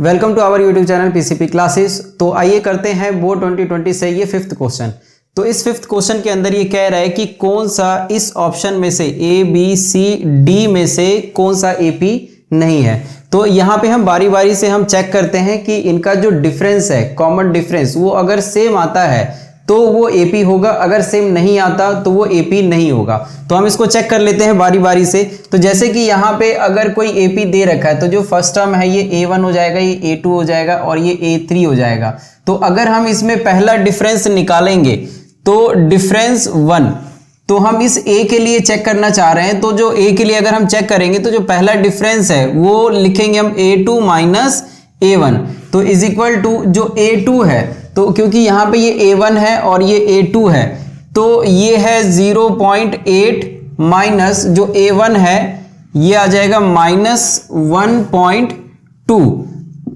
Welcome to our YouTube channel PCP classes. तो आइए करते हैं बोर्ड 2020 से ये फिफ्थ क्वेश्चन। तो इस फिफ्थ क्वेश्चन के अंदर ये कह रहा है कि कौन सा इस ऑप्शन में से ए बी सी डी में से कौन सा एपी नहीं है। तो यहाँ पे हम बारी बारी से हम चेक करते हैं कि इनका जो डिफरेंस है, कॉमन डिफरेंस, वो अगर सेम आता है तो वो एपी होगा, अगर सेम नहीं आता तो वो एपी नहीं होगा। तो हम इसको चेक कर लेते हैं बारी बारी से। तो जैसे कि यहाँ पे अगर कोई एपी दे रखा है तो जो फर्स्ट टर्म है ये A1 हो जाएगा, ये A2 हो जाएगा और ये A3 हो जाएगा। तो अगर हम इसमें पहला डिफरेंस निकालेंगे तो डिफरेंस 1, तो हम इस A के लिए चेक करना चाह रहे हैं। तो जो A के लिए अगर हम चेक करेंगे तो जो पहला डिफरेंस है वो लिखेंगे हम A2 माइनस A1, तो इज इक्वल टू जो A2 है, तो क्योंकि यहाँ पे ये A1 है और ये A2 है तो ये है 0.8 माइनस जो A1 है ये आ जाएगा माइनस 1.2।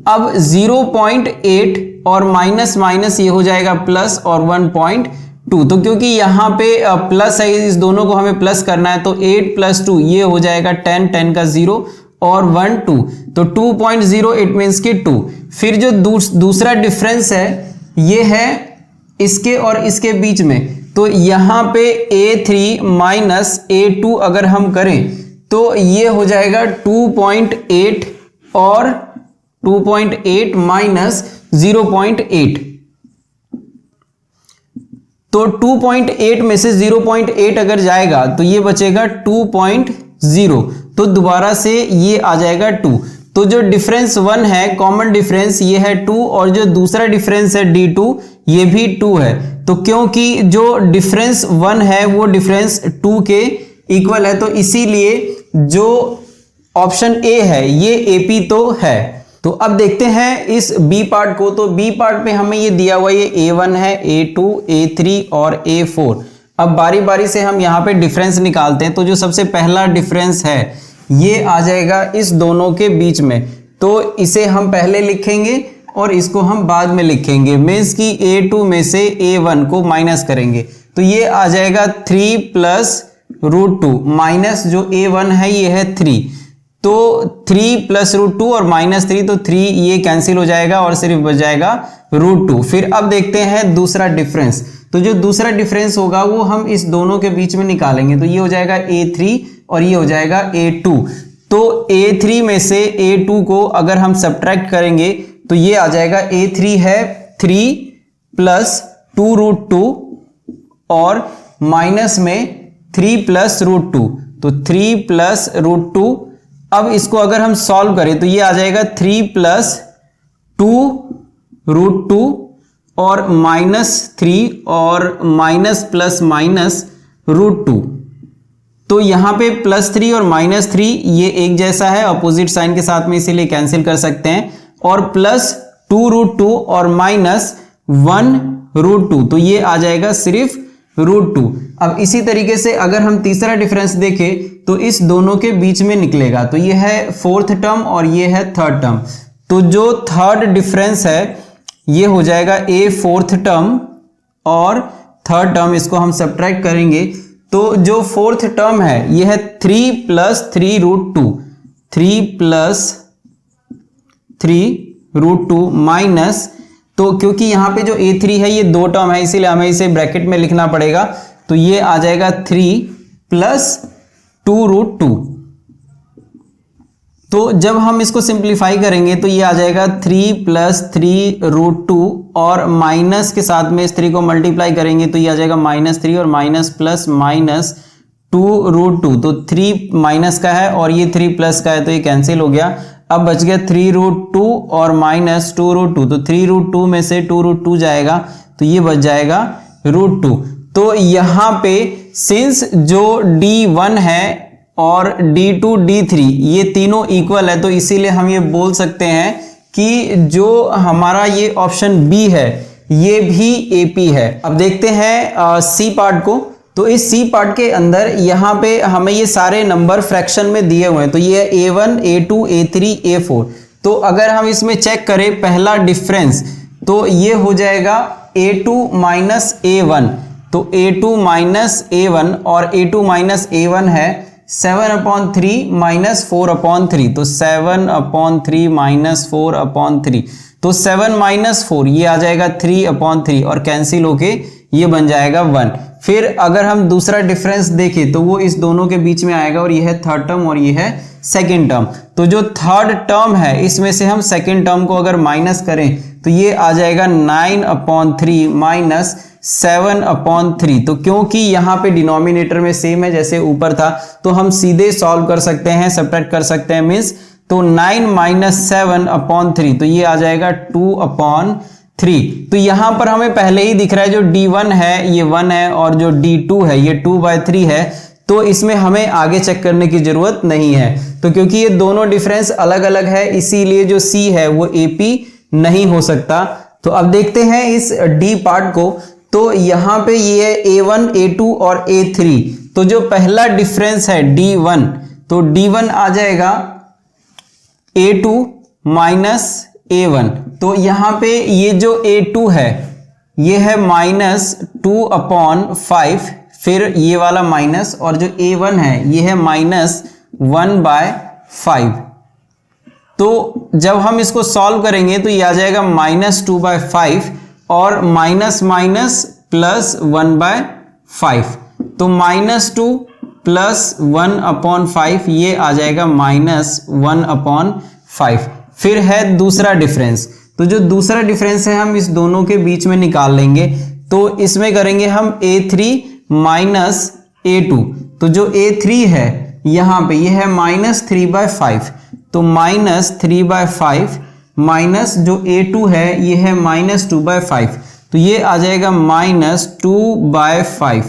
अब 0.8 और माइनस माइनस ये हो जाएगा प्लस और 1.2। तो क्योंकि यहाँ पे प्लस है, इस दोनों को हमें प्लस करना है, तो 8 + 2 ये हो जाएगा 10, 10 का 0 और 1 2, तो 2.0 इट मीन्स की 2। फिर जो दूसरा डिफरेंस है ये है इसके और इसके बीच में, तो यहां पे A3 माइनस A2 अगर हम करें तो ये हो जाएगा 2.8 और 2.8 माइनस 0.8। तो 2.8 में से 0.8 अगर जाएगा तो ये बचेगा 2.0, तो दोबारा से ये आ जाएगा 2। तो जो डिफरेंस 1 है, कॉमन डिफरेंस, ये है 2 और जो दूसरा डिफरेंस है D2 ये भी 2 है। तो क्योंकि जो डिफरेंस 1 है वो डिफरेंस 2 के इक्वल है, तो इसीलिए जो ऑप्शन ए है ये एपी तो है। तो अब देखते हैं इस बी पार्ट को। तो बी पार्ट पे हमें ये दिया हुआ ये A1 है, A2, A3 और A4। अब बारी बारी से हम यहाँ पे डिफरेंस निकालते हैं। तो जो सबसे पहला डिफरेंस है ये आ जाएगा इस दोनों के बीच में, तो इसे हम पहले लिखेंगे और इसको हम बाद में लिखेंगे। मीन्स कि A2 में से A1 को माइनस करेंगे तो ये आ जाएगा 3 + √2 माइनस जो A1 है ये है 3, तो 3 + √2 और -3, तो 3 ये कैंसिल हो जाएगा और सिर्फ बच जाएगा √2। फिर अब देखते हैं दूसरा डिफरेंस। तो जो दूसरा डिफरेंस होगा वो हम इस दोनों के बीच में निकालेंगे, तो ये हो जाएगा A3 और ये हो जाएगा A2। तो A3 में से A2 को अगर हम सब्ट्रैक्ट करेंगे तो ये आ जाएगा A3 है 3 + 2√2 और माइनस में 3 + √2, तो 3 + √2। अब इसको अगर हम सॉल्व करें तो ये आ जाएगा 3 + 2√2 और -3 और माइनस प्लस माइनस √2। तो यहां पे +3 और -3 ये एक जैसा है अपोजिट साइन के साथ में, इसीलिए कैंसिल कर सकते हैं, और +2√2 और -1√2, तो ये आ जाएगा सिर्फ √2। अब इसी तरीके से अगर हम तीसरा डिफरेंस देखें तो इस दोनों के बीच में निकलेगा, तो ये है फोर्थ टर्म और ये है थर्ड टर्म। तो जो थर्ड डिफरेंस है ये हो जाएगा A फोर्थ टर्म और थर्ड टर्म, इसको हम सब्ट्रैक्ट करेंगे तो जो फोर्थ टर्म है ये है 3 + 3√2, 3 + 3√2 माइनस, तो क्योंकि यहां पे जो A3 है ये 2 टर्म है इसीलिए हमें इसे ब्रैकेट में लिखना पड़ेगा, तो ये आ जाएगा 3 + 2√2। तो जब हम इसको सिंप्लीफाई करेंगे तो ये आ जाएगा 3 + 3√2 और माइनस के साथ में इस 3 को मल्टीप्लाई करेंगे तो ये आ जाएगा -3 और माइनस प्लस माइनस 2√2, तो 3 माइनस का है और ये 3 प्लस का है तो ये कैंसिल हो गया। अब बच गया 3√2 और -2√2, तो 3√2 में से 2√2 जाएगा तो ये बच जाएगा √2। तो यहाँ पे सिंस जो D1 है और D2 D3 ये तीनों इक्वल है, तो इसीलिए हम ये बोल सकते हैं कि जो हमारा ये ऑप्शन बी है ये भी एपी है। अब देखते हैं सी पार्ट को। तो इस सी पार्ट के अंदर यहाँ पे हमें ये सारे नंबर फ्रैक्शन में दिए हुए हैं, तो ये A1 A2 A3 A4। तो अगर हम इसमें चेक करें पहला डिफरेंस तो ये हो जाएगा A2 - A1, तो A2 - A1 और A2 - A1 है 7/3 माइनस 4/3, तो 7/3 माइनस 4/3, तो 7 माइनस 4 ये आ जाएगा 3/3 और कैंसिल होके ये बन जाएगा 1। फिर अगर हम दूसरा डिफरेंस देखें तो वो इस दोनों के बीच में आएगा और ये है थर्ड टर्म और ये है सेकेंड टर्म। तो जो थर्ड टर्म है इसमें से हम सेकेंड टर्म को अगर माइनस करें तो ये आ जाएगा 9/3 माइनस 7/3। तो क्योंकि यहाँ पे डिनोमिनेटर में सेम है जैसे ऊपर था तो हम सीधे सॉल्व कर सकते हैं, सब्ट्रैक्ट कर सकते हैं, मीन्स तो 9 माइनस 7/3 तो ये आ जाएगा 2/3। तो यहां पर हमें पहले ही दिख रहा है जो D1 है ये 1 है और जो D2 है ये 2/3 है, तो इसमें हमें आगे चेक करने की जरूरत नहीं है। तो क्योंकि ये दोनों डिफरेंस अलग अलग है इसीलिए जो C है वो AP नहीं हो सकता। तो अब देखते हैं इस D पार्ट को। तो यहां पे ये है A1, A2 और A3। तो जो पहला डिफरेंस है D1, तो D1 आ जाएगा A2 माइनस A1। तो यहां पे ये जो A2 है ये है -2/5, फिर ये वाला माइनस, और जो A1 है ये है -1/5। तो जब हम इसको सॉल्व करेंगे तो ये आ जाएगा -2/5 और माइनस माइनस प्लस 1/5। तो -2 प्लस 1/5 ये आ जाएगा -1/5। फिर है दूसरा डिफरेंस। तो जो दूसरा डिफरेंस है हम इस दोनों के बीच में निकाल लेंगे। तो इसमें करेंगे हम A3 माइनस A2। तो जो A3 है यहां पे ये है -3/5, तो -3/5 माइनस जो A2 है ये है -2/5, तो ये आ जाएगा -2/5।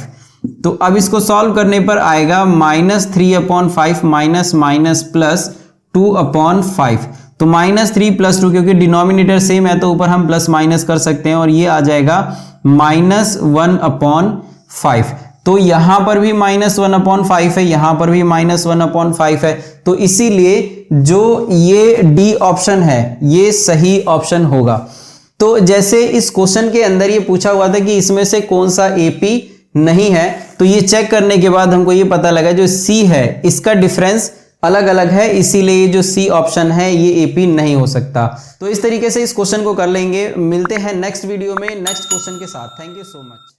तो अब इसको सॉल्व करने पर आएगा -3/5 माइनस माइनस प्लस 2/5। तो -3 + 2 क्योंकि डिनोमिनेटर सेम है तो ऊपर हम प्लस माइनस कर सकते हैं और ये आ जाएगा -1/5। तो यहां पर भी -1/5 है, यहां पर भी -1/5 है, तो इसीलिए जो ये डी ऑप्शन है ये सही ऑप्शन होगा। तो जैसे इस क्वेश्चन के अंदर ये पूछा हुआ था कि इसमें से कौन सा AP नहीं है, तो ये चेक करने के बाद हमको ये पता लगा जो C है इसका डिफरेंस अलग अलग है, इसीलिए जो C ऑप्शन है ये AP नहीं हो सकता। तो इस तरीके से इस क्वेश्चन को कर लेंगे। मिलते हैं नेक्स्ट वीडियो में नेक्स्ट क्वेश्चन के साथ। Thank you so much.